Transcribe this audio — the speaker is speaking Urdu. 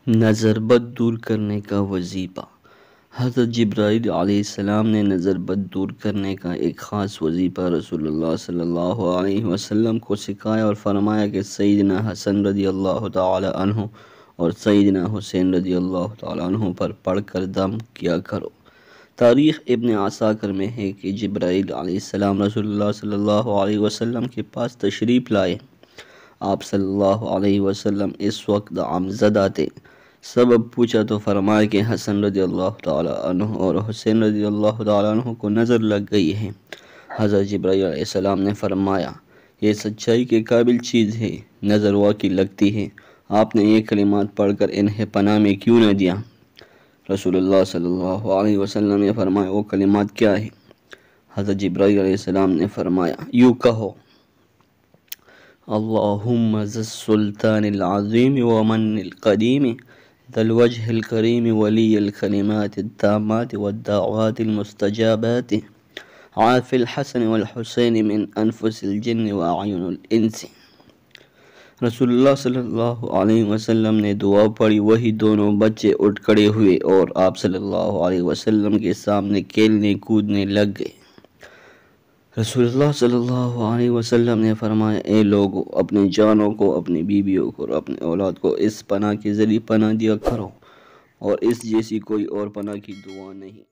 نظر بد دور کرنے کا وظیفہ۔ حضرت جبرائیل علیہ السلام نے نظر بد دور کرنے کا ایک خاص وظیفہ رسول اللہ صلی اللہ علیہ وسلم کو سکھایا اور فرمایا کہ سیدنا حسن رضی اللہ تعالی عنہ اور سیدنا حسین رضی اللہ تعالی عنہ پر پڑھ کر دم کیا کرو۔ تاریخ ابن عساکر میں ہے کہ جبرائیل علیہ السلام رسول اللہ صلی اللہ علیہ وسلم کے پاس تشریف لائے۔ آپ صلی اللہ علیہ وسلم اس وقت غمزدہ تھے۔ سبب پوچھا تو فرمایا کہ حسن رضی اللہ تعالی عنہ اور حسین رضی اللہ تعالی عنہ کو نظر لگ گئی ہے۔ حضرت جبرائیل علیہ السلام نے فرمایا یہ سچائی کے قابل چیز ہے، نظر واقعی لگتی ہے، آپ نے یہ کلمات پڑھ کر انہیں پناہ میں کیوں نہ دیا؟ رسول اللہ صلی اللہ علیہ وسلم نے فرمایا وہ کلمات کیا ہے؟ حضرت جبرائیل علیہ السلام نے فرمایا یوں کہو اللہم ذی السلطان العظیم ومن القدیم ذی الوجہ الکریم ولی الکلمات التامات والدعوات المستجابات عاف الحسن والحسین من انفس الجن واعین الانس۔ رسول اللہ صلی اللہ علیہ وسلم نے دعا پڑھی، وہی دونوں بچے اٹھ کھڑے ہوئے اور آپ صلی اللہ علیہ وسلم کے سامنے کھیلنے کودنے لگ گئے۔ رسول اللہ صلی اللہ علیہ وسلم نے فرمایا اے لوگو، اپنی جانوں کو، اپنی بیویوں کو اور اپنی اولاد کو اس پناہ کے ذریعے پناہ دیا کرو، اور اس جیسی کوئی اور پناہ کی دعا نہیں۔